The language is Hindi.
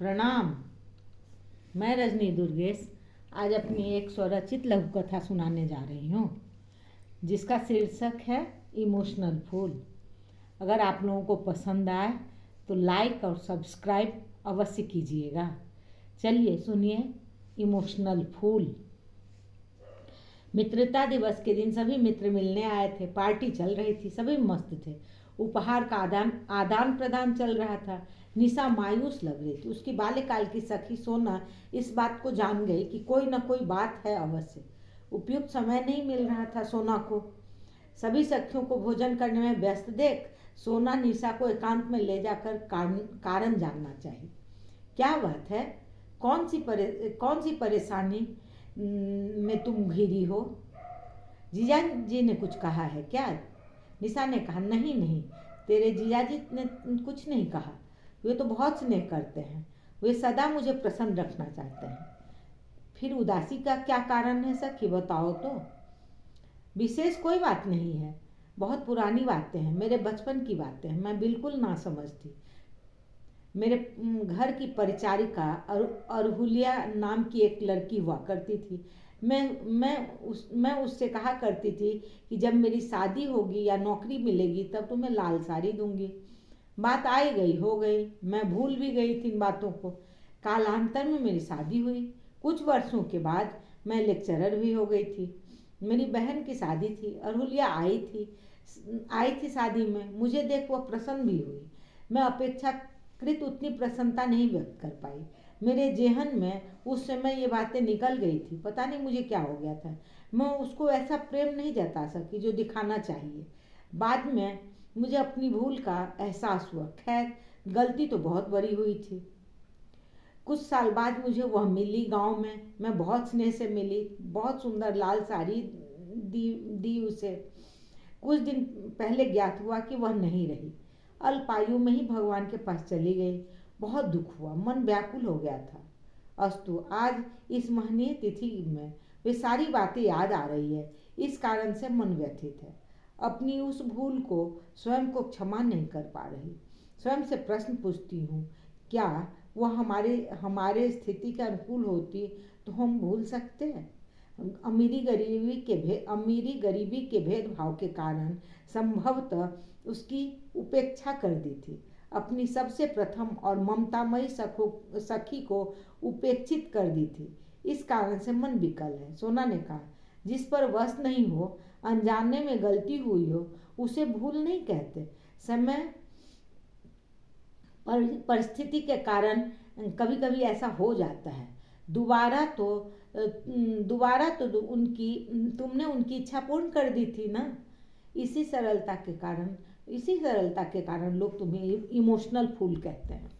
प्रणाम। मैं रजनी दुर्गेश आज अपनी एक स्वरचित लघु कथा सुनाने जा रही हूँ जिसका शीर्षक है इमोशनल फूल। अगर आप लोगों को पसंद आए तो लाइक और सब्सक्राइब अवश्य कीजिएगा। चलिए सुनिए इमोशनल फूल। मित्रता दिवस के दिन सभी मित्र मिलने आए थे। पार्टी चल रही थी, सभी मस्त थे। उपहार का आदान प्रदान चल रहा था। निशा मायूस लग रही थी। उसकी बाल्यकाल की सखी सोना इस बात को जान गई कि कोई न कोई बात है अवश्य। उपयुक्त समय नहीं मिल रहा था सोना को। सभी सखियों को भोजन करने में व्यस्त देख सोना निशा को एकांत में ले जाकर कारण जानना चाहिए। क्या बात है? कौन सी परेशानी में तुम घिरी हो? जीजा जी ने कुछ कहा है क्या? निशा ने कहा, नहीं, तेरे जीजा जी ने कुछ नहीं कहा। वे तो बहुत स्नेह करते हैं। वे सदा मुझे प्रसन्न रखना चाहते हैं। फिर उदासी का क्या कारण है सखी, बताओ तो। विशेष कोई बात नहीं है, बहुत पुरानी बातें हैं, मेरे बचपन की बातें हैं। मैं बिल्कुल ना समझती। मेरे घर की परिचारिका अरहुलिया नाम की एक लड़की हुआ करती थी। मैं उससे कहा करती थी कि जब मेरी शादी होगी या नौकरी मिलेगी तब तुम्हें लाल साड़ी दूंगी। बात आई गई हो गई, मैं भूल भी गई थी इन बातों को। कालांतर में मेरी शादी हुई। कुछ वर्षों के बाद मैं लेक्चरर भी हो गई थी। मेरी बहन की शादी थी। अरहुलिया आई थी शादी में। मुझे देख वह प्रसन्न भी हुई। मैं अपेक्षाकृत उतनी प्रसन्नता नहीं व्यक्त कर पाई। मेरे जेहन में उस समय ये बातें निकल गई थी। पता नहीं मुझे क्या हो गया था। मैं उसको ऐसा प्रेम नहीं जता सकी जो दिखाना चाहिए। बाद में मुझे अपनी भूल का एहसास हुआ। खैर, गलती तो बहुत बड़ी हुई थी। कुछ साल बाद मुझे वह मिली गांव में। मैं बहुत स्नेह से मिली। बहुत सुंदर लाल साड़ी दी उसे। कुछ दिन पहले ज्ञात हुआ कि वह नहीं रही। अल्पायु में ही भगवान के पास चली गई। बहुत दुख हुआ, मन व्याकुल हो गया था। अस्तु आज इस महनीय तिथि में वे सारी बातें याद आ रही है। इस कारण से मन व्यथित है। अपनी उस भूल को स्वयं को क्षमा नहीं कर पा रही। स्वयं से प्रश्न पूछती हूँ, क्या वह हमारे स्थिति के अनुकूल होती तो हम भूल सकते हैं? अमीरी गरीबी के भेदभाव के कारण संभवतः उसकी उपेक्षा कर दी थी। अपनी सबसे प्रथम और ममतामयी सखी को उपेक्षित कर दी थी। इस कारण से मन विकल है। सोना ने कहा, जिस पर वश नहीं हो, अनजाने में गलती हुई हो, उसे भूल नहीं कहते। समय परिस्थिति के कारण कभी कभी ऐसा हो जाता है। दोबारा तो तुमने उनकी इच्छा पूर्ण कर दी थी ना। इसी सरलता के कारण लोग तुम्हें इमोशनल फूल कहते हैं।